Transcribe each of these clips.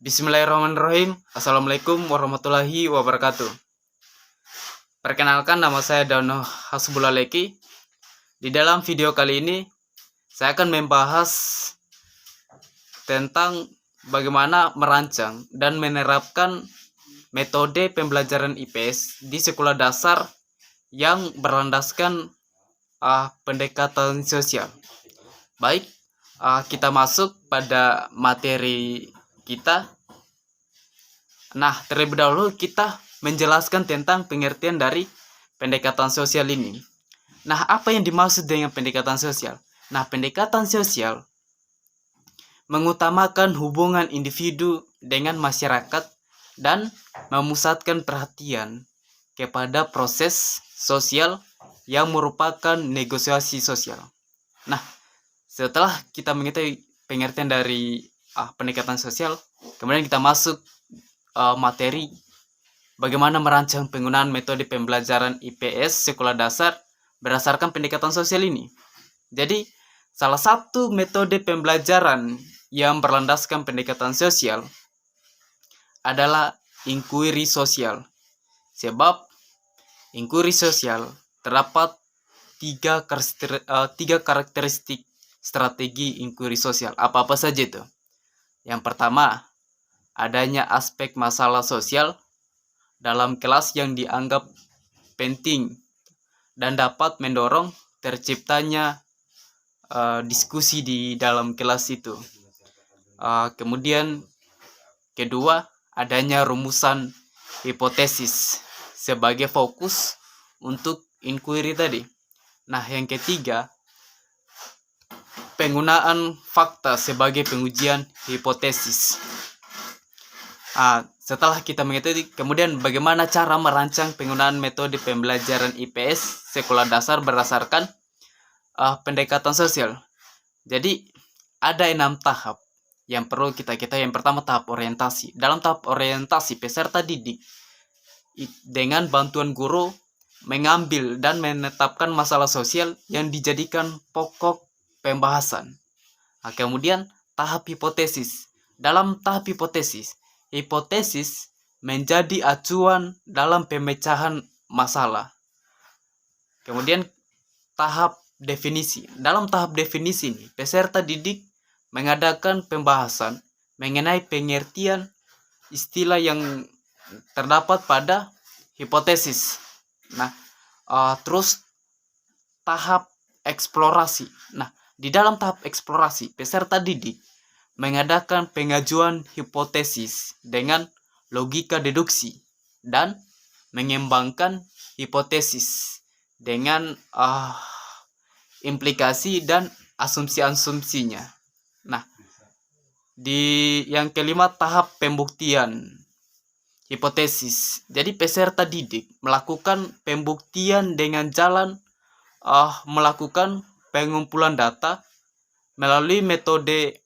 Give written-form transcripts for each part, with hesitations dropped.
Bismillahirrahmanirrahim. Assalamualaikum warahmatullahi wabarakatuh. Perkenalkan, nama saya Dono Hasbulaleki. Di dalam video kali ini saya akan membahas tentang bagaimana merancang dan menerapkan metode pembelajaran IPS di sekolah dasar yang berlandaskan pendekatan sosial. Baik, kita masuk pada materi kita. Nah, terlebih dahulu kita menjelaskan tentang pengertian dari pendekatan sosial ini. Nah, apa yang dimaksud dengan pendekatan sosial? Nah, pendekatan sosial mengutamakan hubungan individu dengan masyarakat dan memusatkan perhatian kepada proses sosial yang merupakan negosiasi sosial. Nah, setelah kita mengetahui pengertian dari pendekatan sosial, kemudian kita masuk materi bagaimana merancang penggunaan metode pembelajaran IPS sekolah dasar berdasarkan pendekatan sosial ini. Jadi, salah satu metode pembelajaran yang berlandaskan pendekatan sosial adalah inquiry sosial. Sebab inquiry sosial terdapat tiga karakteristik strategi inquiry sosial. Apa-apa saja itu? Yang pertama, adanya aspek masalah sosial dalam kelas yang dianggap penting dan dapat mendorong terciptanya diskusi di dalam kelas itu. Kemudian kedua, adanya rumusan hipotesis sebagai fokus untuk inquiry tadi. Nah, yang ketiga, penggunaan fakta sebagai pengujian hipotesis. Setelah kita mengetahui kemudian bagaimana cara merancang penggunaan metode pembelajaran IPS sekolah dasar berdasarkan pendekatan sosial. Jadi ada 6 tahap yang perlu kita ketahui. Yang pertama, tahap orientasi. Dalam tahap orientasi, peserta didik dengan bantuan guru mengambil dan menetapkan masalah sosial yang dijadikan pokok pembahasan. Kemudian tahap hipotesis. Dalam tahap hipotesis menjadi acuan dalam pemecahan masalah. Kemudian tahap definisi. Dalam tahap definisi ini, peserta didik mengadakan pembahasan mengenai pengertian istilah yang terdapat pada hipotesis. Nah, terus tahap eksplorasi. Nah, di dalam tahap eksplorasi, peserta didik mengadakan pengajuan hipotesis dengan logika deduksi dan mengembangkan hipotesis dengan implikasi dan asumsi-asumsinya. Nah, di yang kelima, tahap pembuktian hipotesis. Jadi peserta didik melakukan pembuktian dengan jalan melakukan pengumpulan data melalui metode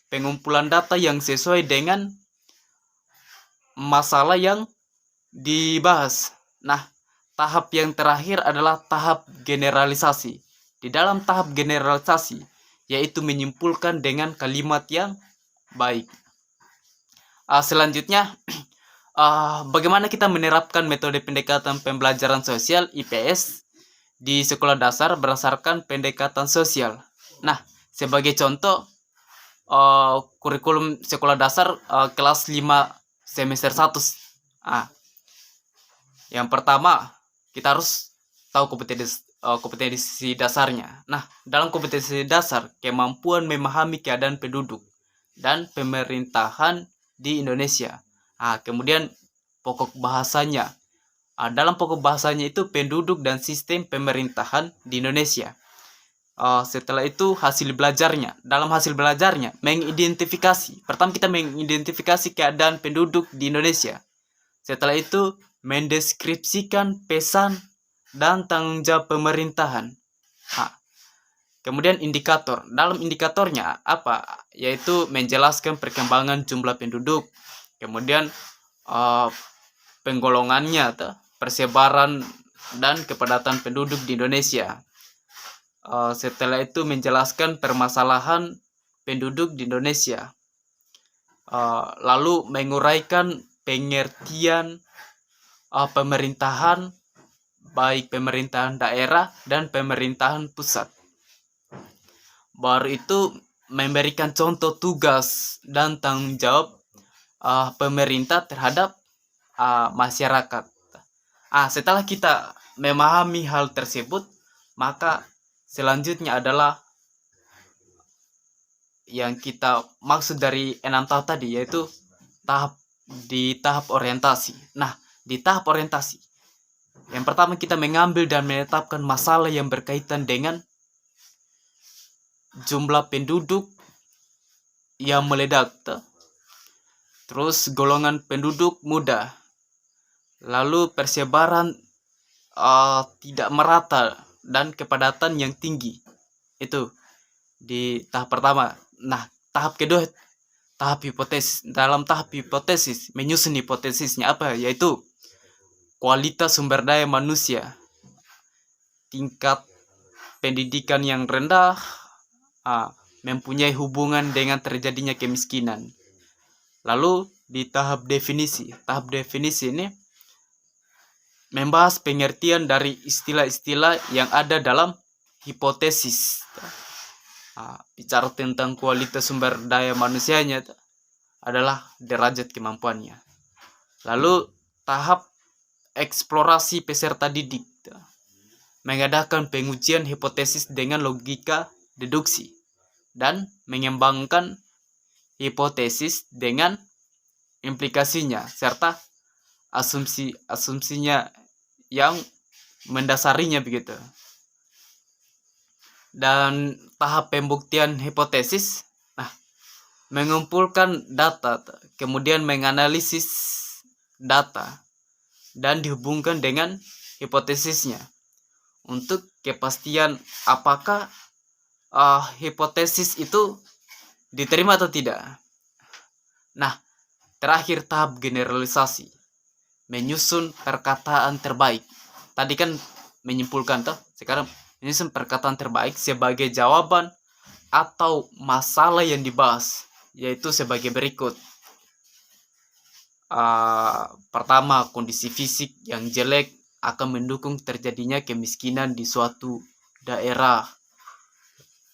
pengumpulan data yang sesuai dengan masalah yang dibahas. Nah, tahap yang terakhir adalah tahap generalisasi. Di dalam tahap generalisasi, yaitu menyimpulkan dengan kalimat yang baik. Selanjutnya, bagaimana kita menerapkan metode pendekatan pembelajaran sosial IPS di sekolah dasar berdasarkan pendekatan sosial. Nah, sebagai contoh, kurikulum sekolah dasar kelas 5 semester 1. Yang pertama, kita harus tahu kompetensi dasarnya. Nah, dalam kompetensi dasar, kemampuan memahami keadaan penduduk dan pemerintahan di Indonesia. Kemudian pokok bahasanya. Dalam pokok bahasanya itu penduduk dan sistem pemerintahan di Indonesia. Setelah itu hasil belajarnya. Dalam hasil belajarnya mengidentifikasi. Pertama kita mengidentifikasi keadaan penduduk di Indonesia. Setelah itu mendeskripsikan pesan dan tanggung jawab pemerintahan. Kemudian indikator. Dalam indikatornya apa? Yaitu menjelaskan perkembangan jumlah penduduk. Kemudian penggolongannya, persebaran dan kepadatan penduduk di Indonesia. Setelah itu menjelaskan permasalahan penduduk di Indonesia. lalu menguraikan pengertian pemerintahan, baik pemerintahan daerah dan pemerintahan pusat. Baru itu memberikan contoh tugas dan tanggung jawab pemerintah terhadap masyarakat. Setelah kita memahami hal tersebut, maka selanjutnya adalah yang kita maksud dari 6 tahap tadi, yaitu tahap orientasi. Nah, di tahap orientasi, yang pertama kita mengambil dan menetapkan masalah yang berkaitan dengan jumlah penduduk yang meledak, terus golongan penduduk muda, lalu persebaran tidak merata dan kepadatan yang tinggi. Itu di tahap pertama. Nah, tahap kedua, tahap hipotesis. Dalam tahap hipotesis, menyusun hipotesisnya apa? Yaitu kualitas sumber daya manusia, tingkat pendidikan yang rendah, mempunyai hubungan dengan terjadinya kemiskinan. Lalu di tahap definisi ini membahas pengertian dari istilah-istilah yang ada dalam hipotesis. Bicara tentang kualitas sumber daya manusianya adalah derajat kemampuannya. Lalu tahap eksplorasi peserta didik, mengadakan pengujian hipotesis dengan logika deduksi dan mengembangkan hipotesis dengan implikasinya serta asumsinya yang mendasarinya begitu. Dan tahap pembuktian hipotesis, mengumpulkan data, kemudian menganalisis data dan dihubungkan dengan hipotesisnya untuk kepastian apakah hipotesis itu diterima atau tidak. Nah, terakhir tahap generalisasi, menyusun perkataan terbaik. Tadi kan menyimpulkan sekarang menyusun perkataan terbaik sebagai jawaban atau masalah yang dibahas, yaitu sebagai berikut. Pertama, kondisi fisik yang jelek akan mendukung terjadinya kemiskinan di suatu daerah.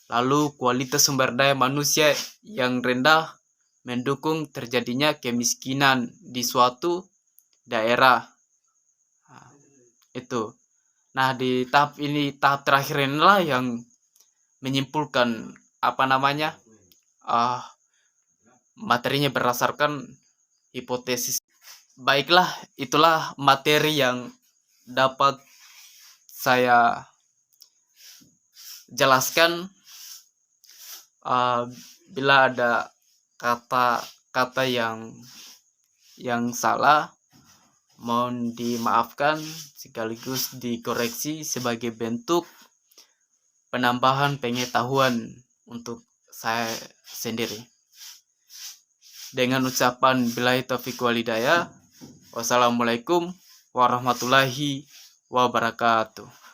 Lalu kualitas sumber daya manusia yang rendah mendukung terjadinya kemiskinan di suatu daerah. Itu. Nah, di tahap ini, tahap terakhir inilah yang menyimpulkan materinya berdasarkan hipotesis. Baiklah, itulah materi yang dapat saya jelaskan. Bila ada kata-kata yang salah, mohon dimaafkan sekaligus dikoreksi sebagai bentuk penambahan pengetahuan untuk saya sendiri. Dengan ucapan billahi taufiq wal hidayah, wassalamualaikum warahmatullahi wabarakatuh.